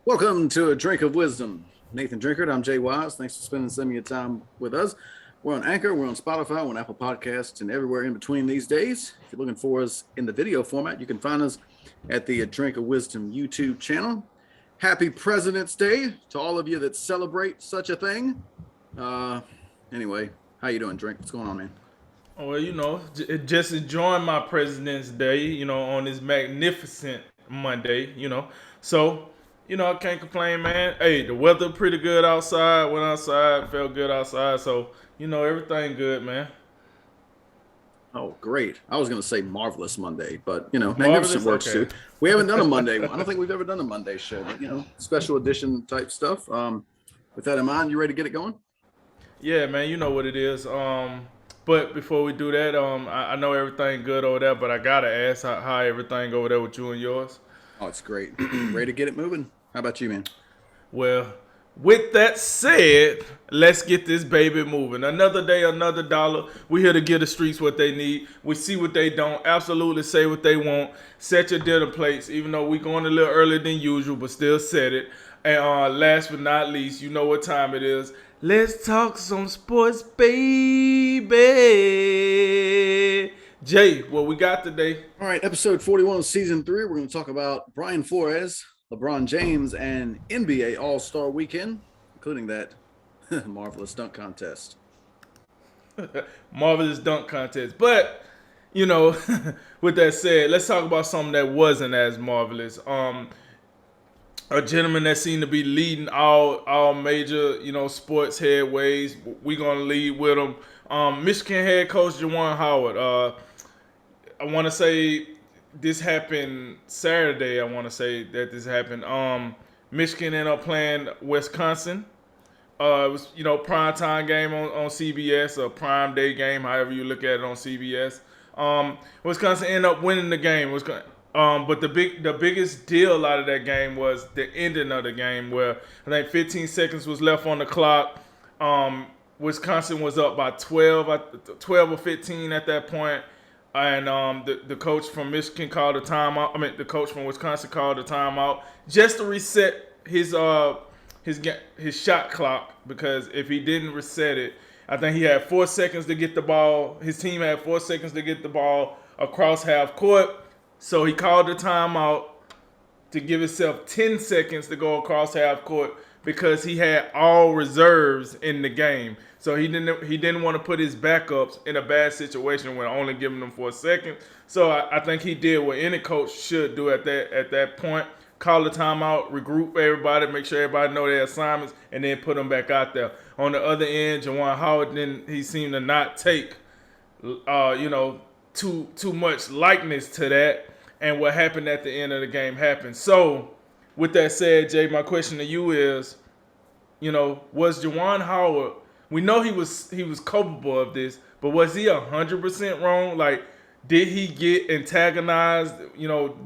Welcome to A Drink of Wisdom. Nathan Drinkard, I'm Jay Wise. Thanks for spending some of your time with us. We're on Anchor, we're on Spotify, we're on Apple Podcasts, and everywhere in between these days. If you're looking for us in the video format, you can find us at the A Drink of Wisdom YouTube channel. Happy President's Day to all of you that celebrate such a thing. Anyway, how you doing, Drink? What's going on, man? Well, just enjoying my President's Day, on this magnificent Monday, So, I can't complain, man. Hey, the weather pretty good outside. Went outside, felt good outside. So, everything good, man. Oh, great. I was going to say marvelous Monday, but, magnificent Marvelous? works Okay. too. We haven't done a Monday one. I don't think we've ever done a Monday show, but, special edition type stuff. With that in mind, you ready to get it going? Yeah, man, you know what it is. But before we do that, I know everything good over there, but I gotta ask how everything over there with you and yours. Oh, it's great. Ready to get it moving? How about you, man? Well, with that said, let's get this baby moving. Another day, another dollar. We here to give the streets what they need. We see what they don't. Absolutely say what they want. Set your dinner plates, even though we going a little earlier than usual, but still set it. And last but not least, you know what time it is. Let's talk some sports, baby. Jay, what we got today? All right, episode 41 of season 3. We're going to talk about Brian Flores, LeBron James, and NBA All-Star Weekend, including that marvelous dunk contest. Marvelous dunk contest. But, you know, with that said, let's talk about something that wasn't as marvelous. A gentleman that seemed to be leading all major, sports headways. We're gonna lead with him. Michigan head coach Juwan Howard. I want to say this happened Saturday. I want to say that this happened. Michigan ended up playing Wisconsin. It was prime time game on CBS, a prime day game, however you look at it on CBS. Wisconsin ended up winning the game. But the biggest deal out of that game was the ending of the game, where I think 15 seconds was left on the clock. Wisconsin was up by 12 or 15 at that point, and the coach from Michigan called a timeout. I mean, the coach from Wisconsin called a timeout just to reset his shot clock, because if he didn't reset it, I think he had 4 seconds to get the ball. His team had 4 seconds to get the ball across half court. So he called the timeout to give himself 10 seconds to go across half court, because he had all reserves in the game. So he didn't want to put his backups in a bad situation when only giving them 4 seconds. So I think he did what any coach should do at that point. Call the timeout, regroup everybody, make sure everybody know their assignments, and then put them back out there. On the other end, Juwan Howard, then he seemed to not take too much likeness to that, and what happened at the end of the game happened. So, with that said, Jay, my question to you is, was Juwan Howard? We know he was culpable of this, but was he 100% wrong? Like, did he get antagonized?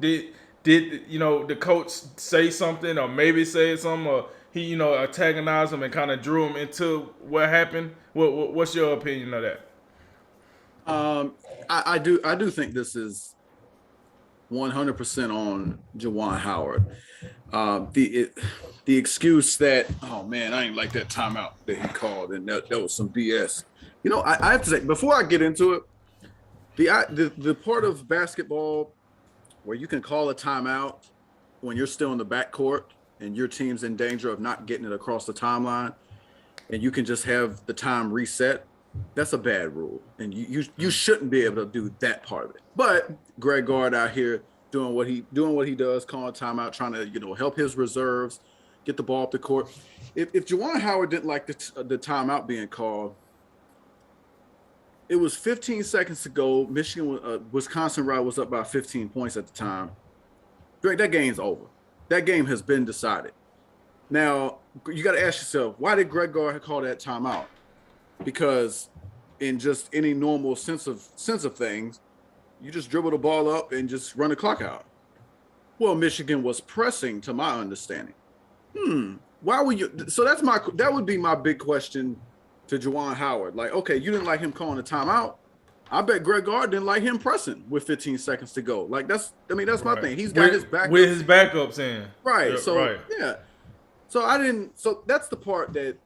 Did the coach say something, or maybe say something, or he antagonized him and kind of drew him into what happened? What's your opinion of that? I do think this is 100% on Juwan Howard. The excuse that, oh man, I ain't like that timeout that he called, and that was some BS. I have to say, before I get into it, the part of basketball where you can call a timeout when you're still in the backcourt and your team's in danger of not getting it across the timeline, and you can just have the time reset, that's a bad rule, and you shouldn't be able to do that part of it. But Greg Gard out here doing what he does, calling timeout, trying to help his reserves get the ball up the court. If Juwan Howard didn't like the timeout being called, it was 15 seconds to go. Wisconsin was up by 15 points at the time. Greg, that game's over. That game has been decided. Now you got to ask yourself, why did Greg Gard call that timeout? Because in just any normal sense of things, you just dribble the ball up and just run the clock out. Well, Michigan was pressing, to my understanding. Why would you? So that would be my big question to Juwan Howard. Like, okay, you didn't like him calling a timeout. I bet Greg Gard didn't like him pressing with 15 seconds to go. Like that's my thing. He's got his backups. With his backups in. Right. Yeah, So right. yeah. So that's the part that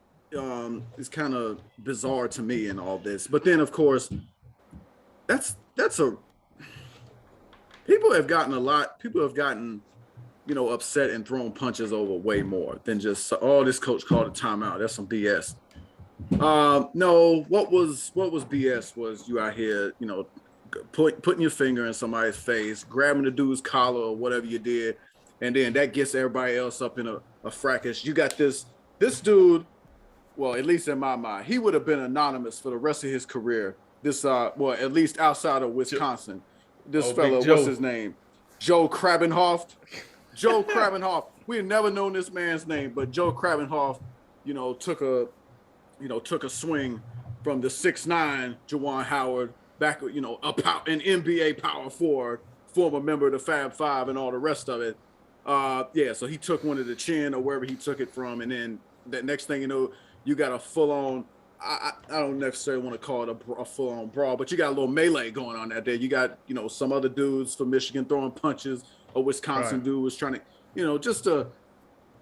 is kind of bizarre to me in all this. But then of course, that's a people have gotten upset and thrown punches over way more than just this coach called a timeout. That's some BS. No, what was BS was you out here, putting your finger in somebody's face, grabbing the dude's collar or whatever you did, and then that gets everybody else up in a fracas. You got this dude, well, at least in my mind, he would have been anonymous for the rest of his career. This at least outside of Wisconsin. This fella, what's his name? Joe Krabbenhoft. Joe Krabbenhoft. We had never known this man's name, but Joe Krabbenhoft, took a swing from the 6'9" Juwan Howard back, an NBA power forward, former member of the Fab Five and all the rest of it. So he took one to the chin or wherever he took it from. And then that next thing you know, you got a full on, I don't necessarily want to call it a full on brawl, but you got a little melee going on out there. You got, some other dudes from Michigan throwing punches. A Wisconsin dude was trying to,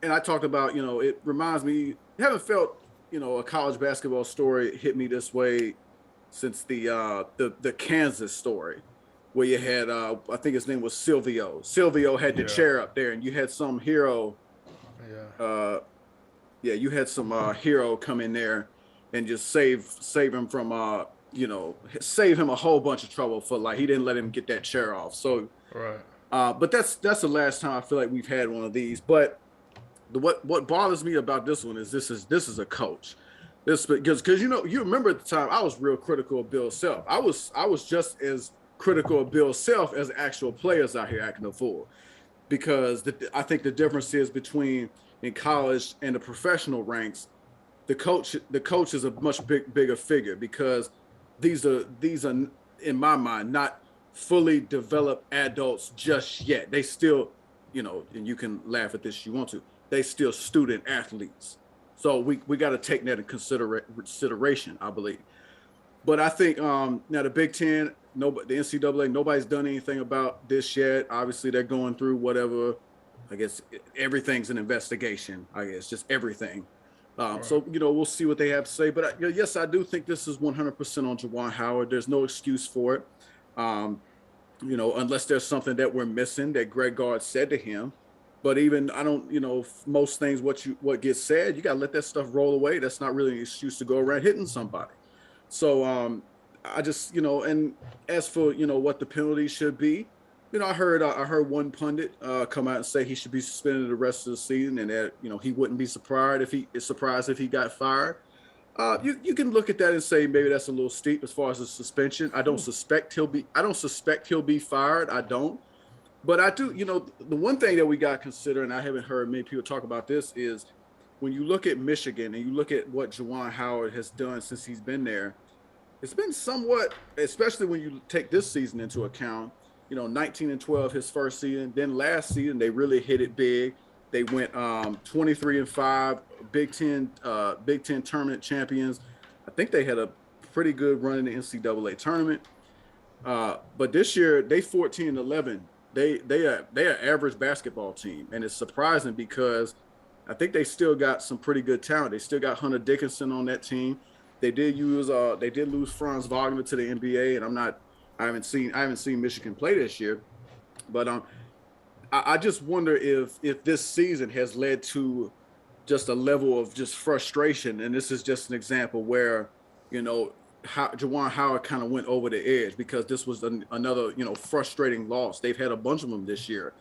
and I talked about, it reminds me, haven't felt, a college basketball story hit me this way since the Kansas story, where you had, I think his name was Silvio. Silvio had the chair up there, and you had some hero. You had some hero come in there and just save him from, save him a whole bunch of trouble for like he didn't let him get that chair off. So, but that's the last time I feel like we've had one of these. But what bothers me about this one is this is a coach. Because you remember at the time I was real critical of Bill Self. I was just as critical of Bill Self as actual players out here acting a fool, because I think the difference is between in college and the professional ranks, the coach is a much bigger figure, because these are in my mind not fully developed adults just yet. They still, and you can laugh at this if you want to, they still student athletes. So we got to take that in consideration, I believe. But I think now the Big Ten, the NCAA, nobody's done anything about this yet. Obviously, they're going through whatever. I guess everything's an investigation. I guess just everything. So we'll see what they have to say. But yes, I do think this is 100% on Juwan Howard. There's no excuse for it. Unless there's something that we're missing that Greg Gard said to him. But even most things, what gets said, you got to let that stuff roll away. That's not really an excuse to go around hitting somebody. So I just, and as for, what the penalty should be, I heard one pundit come out and say he should be suspended the rest of the season, and that, he wouldn't be surprised if he got fired. You can look at that and say maybe that's a little steep as far as the suspension. I don't suspect he'll be fired. I don't. But I do, the one thing that we got to consider, and I haven't heard many people talk about this, is when you look at Michigan and you look at what Juwan Howard has done since he's been there, it's been somewhat, especially when you take this season into account, 19-12 his first season. Then last season, they really hit it big. They went 23-5, Big Ten tournament champions. I think they had a pretty good run in the NCAA tournament. But this year, they 14-11. They are an average basketball team, and it's surprising because I think they still got some pretty good talent. They still got Hunter Dickinson on that team. They did lose Franz Wagner to the NBA, and I haven't seen Michigan play this year, but I just wonder if this season has led to just a level of just frustration, and this is just an example where Juwan Howard kind of went over the edge, because this was another, frustrating loss. They've had a bunch of them this year.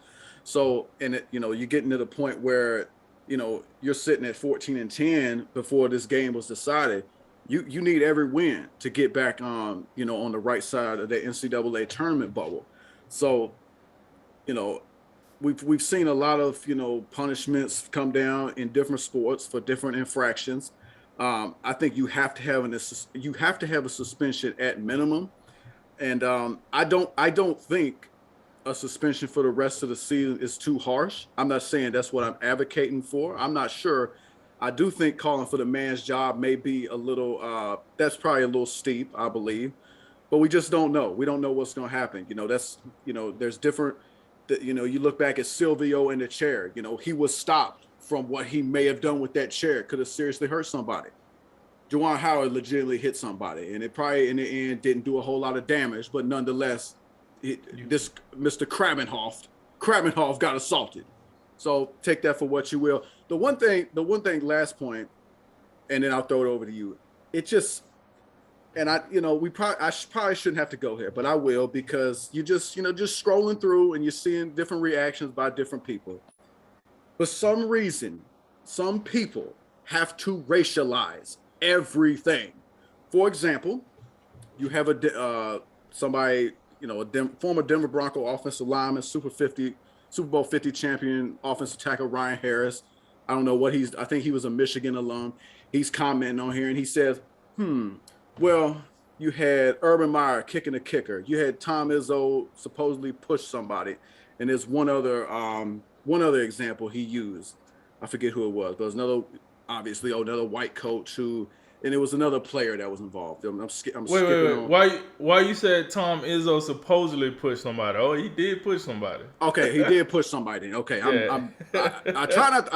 So, and you're getting to the point where, you're sitting at 14-10 before this game was decided. You need every win to get back on, on the right side of the NCAA tournament bubble. So, we've seen a lot of, punishments come down in different sports for different infractions. I think you have to have a suspension at minimum, and I don't think a suspension for the rest of the season is too harsh. I'm not saying that's what I'm advocating for. I'm not sure. I do think calling for the man's job may be a little. That's probably a little steep, I believe. but we just don't know. We don't know what's going to happen. There's different. You look back at Silvio in the chair. He was stopped from what he may have done with that chair. Could have seriously hurt somebody. Juwan Howard legitimately hit somebody, and it probably in the end didn't do a whole lot of damage, but nonetheless, this Mr. Krabbenhoft got assaulted. So take that for what you will. The one thing, last point, and then I'll throw it over to you. It just, and I probably shouldn't have to go here, but I will, because you just scrolling through and you're seeing different reactions by different people. For some reason, some people have to racialize everything. For example, you have somebody, former Denver Bronco offensive lineman, Super Bowl 50 champion offensive tackle Ryan Harris. I don't know I think he was a Michigan alum. He's commenting on here and he says, well, you had Urban Meyer kicking a kicker. You had Tom Izzo supposedly push somebody. And there's one other example he used. I forget who it was, but it was another white coach and it was another player that was involved. I'm skipping on. Why you said Tom Izzo supposedly pushed somebody? Oh, he did push somebody. Okay, he did push somebody. Okay, yeah. I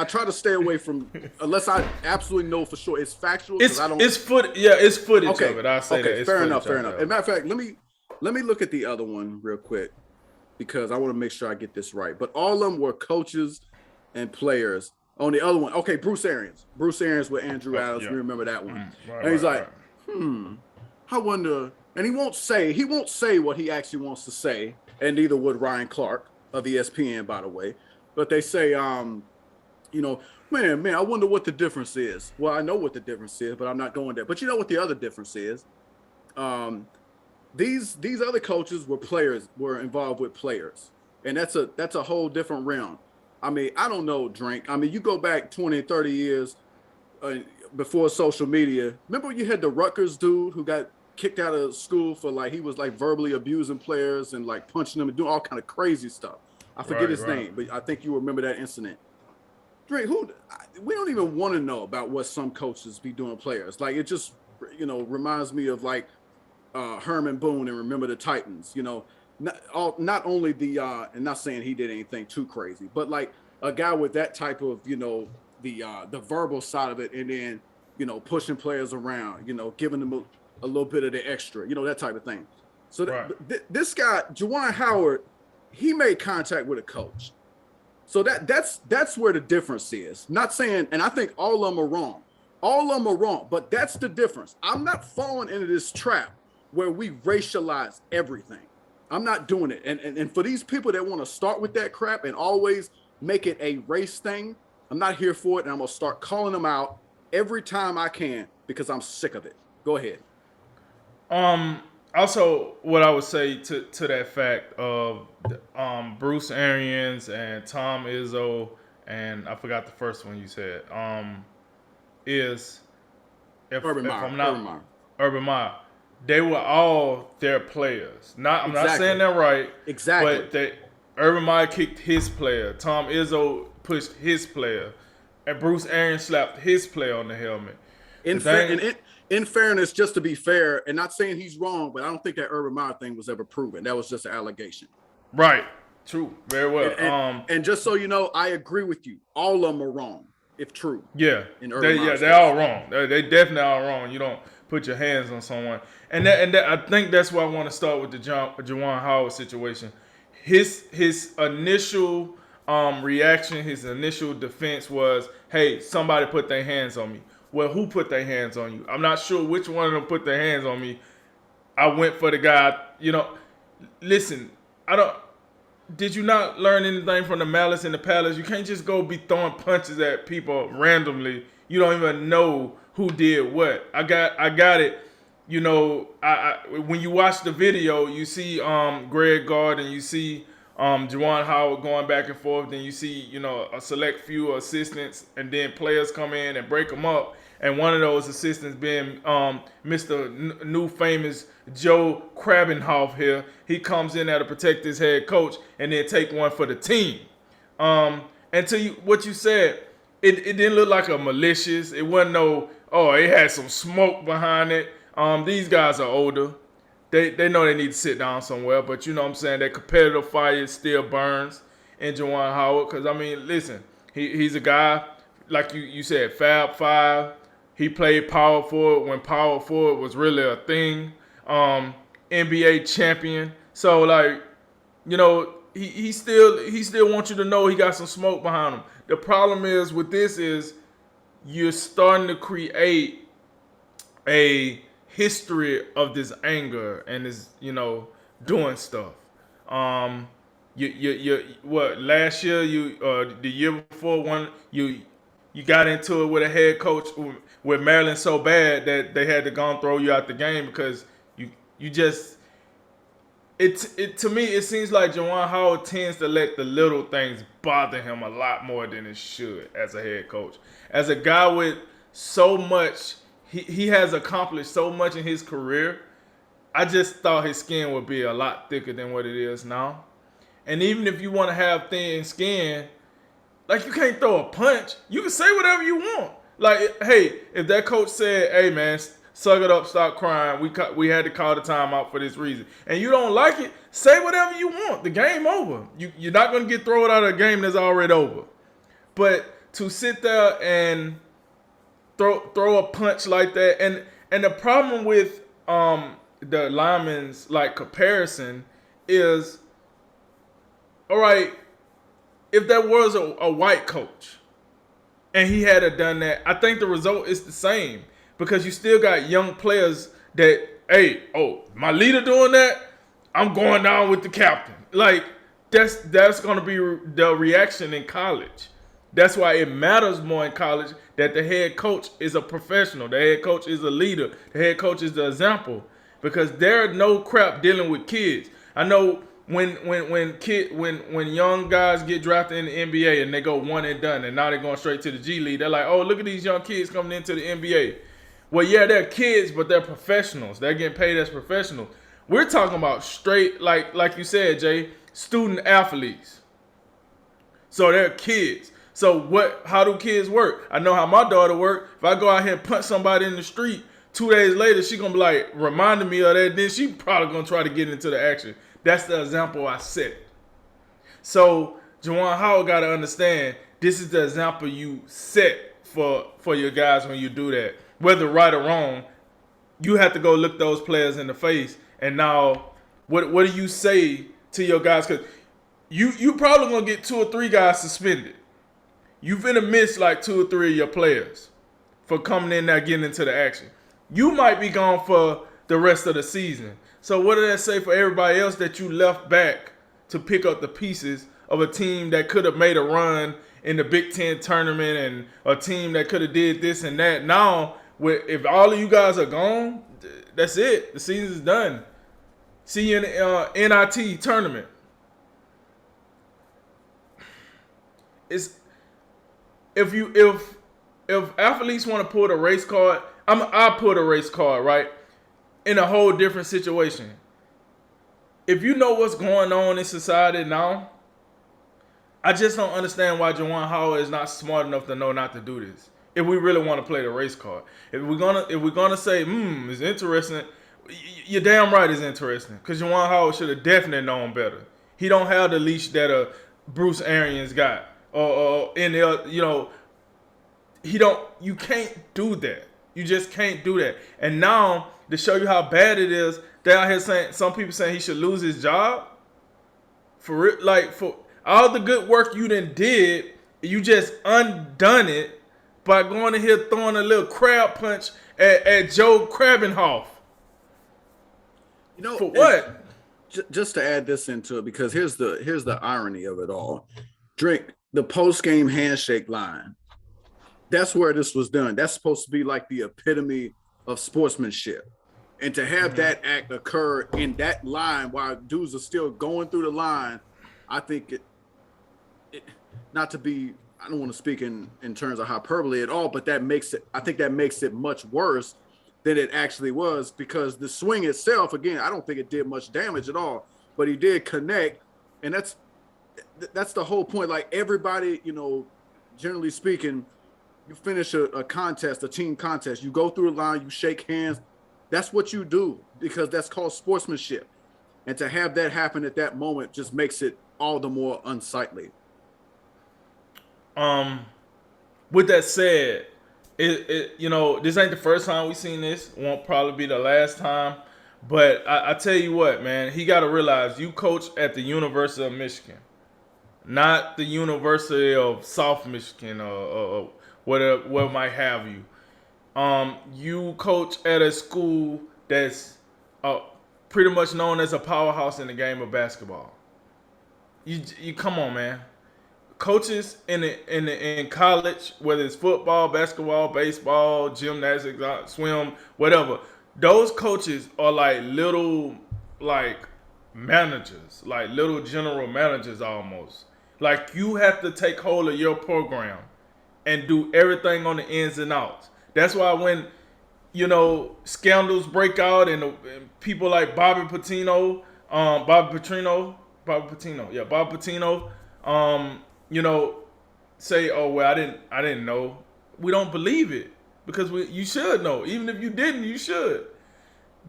try to stay away from, unless I absolutely know for sure it's factual. It's footage of it. I say that. Fair enough. As a matter of fact, let me look at the other one real quick, because I want to make sure I get this right. But all of them were coaches and players. On the other one, okay, Bruce Arians with Andrew Adams. We remember that one. And he's like, I wonder. And he won't say what he actually wants to say, and neither would Ryan Clark of ESPN, by the way. But they say, man, I wonder what the difference is. Well, I know what the difference is, but I'm not going there. But you know what the other difference is? These other coaches were involved with players, and that's a whole different realm. I mean, I don't know, Drink. I mean, you go back 20, 30 years before social media. Remember when you had the Rutgers dude who got kicked out of school for he was verbally abusing players and punching them and doing all kind of crazy stuff. I forget his name, but I think you remember that incident. Drink, we don't even want to know about what some coaches be doing players. It just, reminds me of Herman Boone and Remember the Titans, not only and not saying he did anything too crazy, but a guy with that type of, the verbal side of it, and then, pushing players around, giving them a little bit of the extra, that type of thing. So this guy, Juwan Howard, he made contact with a coach. So that's where the difference is. Not saying, and I think all of them are wrong. All of them are wrong, but that's the difference. I'm not falling into this trap where we racialize everything. I'm not doing it. And for these people that want to start with that crap and always make it a race thing, I'm not here for it. And I'm going to start calling them out every time I can, because I'm sick of it. Go ahead. Also, what I would say to that fact of Bruce Arians and Tom Izzo, and I forgot the first one you said, is Urban Meyer. They were all their players. I'm not saying that right. Exactly. But Urban Meyer kicked his player. Tom Izzo pushed his player. And Bruce Arians slapped his player on the helmet. In fairness, just to be fair, and not saying he's wrong, but I don't think that Urban Meyer thing was ever proven. That was just an allegation. Right. True. Very well. And just so you know, I agree with you. All of them are wrong, if true. Yeah. They're all wrong. They definitely are wrong. You don't put your hands on someone. And I think that's why I want to start with the Juwan Howard situation. His initial reaction, his initial defense was, hey, somebody put their hands on me. Well, who put their hands on you? I'm not sure which one of them put their hands on me. I went for the guy, listen, did you not learn anything from the Malice in the Palace? You can't just go be throwing punches at people randomly. You don't even know who did what. I got it. When you watch the video, you see Greg Gard and you see Juwan Howard going back and forth. Then you see, a select few assistants, and then players come in and break them up. And one of those assistants being Mr. New famous Joe Krabbenhoft here. He comes in there to protect his head coach and then take one for the team. And to what you said, it didn't look like a malicious. It wasn't it had some smoke behind it. These guys are older. they know they need to sit down somewhere. But you know what I'm saying, that competitive fire still burns in Juwan Howard. Because, I mean, listen, he's a guy, like you said, Fab Five. He played power forward when power forward was really a thing. NBA champion. So, like, you know, he still wants you to know he got some smoke behind him. The problem is with this is you're starting to create a history of this anger and this, you know, doing stuff. You what, last year the year before, you got into it with a head coach with Maryland so bad that they had to go and throw you out the game because you just it to me it seems like Juwan Howard tends to let the little things bother him a lot more than it should as a head coach. As a guy with so much, he has accomplished so much in his career. I just thought his skin would be a lot thicker than what it is now. And even if you want to have thin skin, like, you can't throw a punch. You can say whatever you want. Like, hey, if that coach said, "Hey man, suck it up, stop crying. We had to call the timeout for this reason," and you don't like it, say whatever you want. The game over. You're not gonna get thrown out of a game that's already over. But to sit there and throw a punch like that, and the problem with the linemen's like comparison is, all right, if there was a white coach and he had done that, I think the result is the same because you still got young players that, hey, oh, my leader doing that, I'm going down with the captain. Like, that's going to be the reaction in college. That's why it matters more in college that the head coach is a professional. The head coach is a leader. The head coach is the example because there's no crap dealing with kids. I know when young guys get drafted in the NBA and they go one and done and now they're going straight to the G League, they're like, oh, look at these young kids coming into the NBA. Well, yeah, they're kids, but they're professionals. They're getting paid as professionals. We're talking about straight, like you said, Jay, student athletes. So they're kids. So how do kids work? I know how my daughter work. If I go out here and punch somebody in the street, 2 days later, she going to be like, reminding me of that. Then she probably going to try to get into the action. That's the example I set. So Juwan Howard got to understand this is the example you set for your guys when you do that. Whether right or wrong, you have to go look those players in the face. And now, what do you say to your guys? Because you probably going to get 2 or 3 guys suspended. You're finna miss like 2 or 3 of your players for coming in there getting into the action. You might be gone for the rest of the season. So what does that say for everybody else that you left back to pick up the pieces of a team that could have made a run in the Big Ten tournament and a team that could have did this and that? Now, if all of you guys are gone, that's it. The season's done. See you in the NIT tournament. If athletes want to pull the race card, I pull the race card, right? In a whole different situation. If you know what's going on in society now, I just don't understand why Juwan Howard is not smart enough to know not to do this. If we really want to play the race card, if we're gonna say, it's interesting, you're damn right it's interesting. Because Juwan Howard should have definitely known better. He don't have the leash that Bruce Arians got, or you know, you can't do that. You just can't do that. And now, to show you how bad it is, they're out here saying, some people saying he should lose his job. For all the good work you done did, you just undone it by going in here throwing a little crab punch at Joe Krabbenhoft. You know, for what? Just to add this into it, because here's the irony of it all. Drink the post-game handshake line. That's where this was done. That's supposed to be like the epitome of sportsmanship. And to have that act occur in that line while dudes are still going through the line, I think not to be, I don't want to speak in terms of hyperbole at all, but I think that makes it much worse than it actually was, because the swing itself, again, I don't think it did much damage at all, but he did connect. And that's the whole point. Like, everybody, you know, generally speaking, you finish a contest, a team contest, you go through the line, you shake hands. That's what you do, because that's called sportsmanship. And to have that happen at that moment just makes it all the more unsightly. With that said, this ain't the first time we seen this. Won't probably be the last time. But I tell you what, man, he got to realize you coach at the University of Michigan, not the University of South Michigan or whatever what might have you. You coach at a school that's pretty much known as a powerhouse in the game of basketball. You come on, man. Coaches in college, whether it's football, basketball, baseball, gymnastics, swim, whatever, those coaches are like little managers, like little general managers almost. Like you have to take hold of your program and do everything on the ins and outs. That's why when scandals break out and people like Bobby Petrino, say, "Oh well, I didn't know." We don't believe it because you should know. Even if you didn't, you should,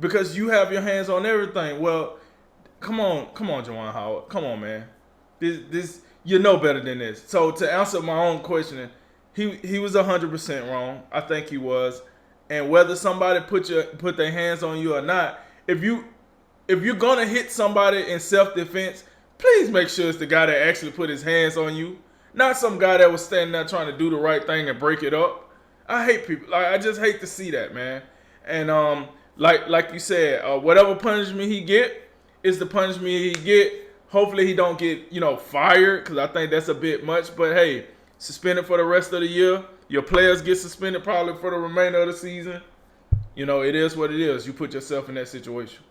because you have your hands on everything. Well, come on, Juwan Howard, come on, man. This you know better than this. So to answer my own question, he was 100% wrong. I think he was, and whether somebody put their hands on you or not, if you're gonna hit somebody in self-defense, please make sure it's the guy that actually put his hands on you, not some guy that was standing there trying to do the right thing and break it up. I hate people. I just hate to see that, man. And like you said, whatever punishment he get is the punishment he get. Hopefully he don't get fired, because I think that's a bit much. But hey, suspended for the rest of the year. Your players get suspended probably for the remainder of the season. It is what it is. You put yourself in that situation.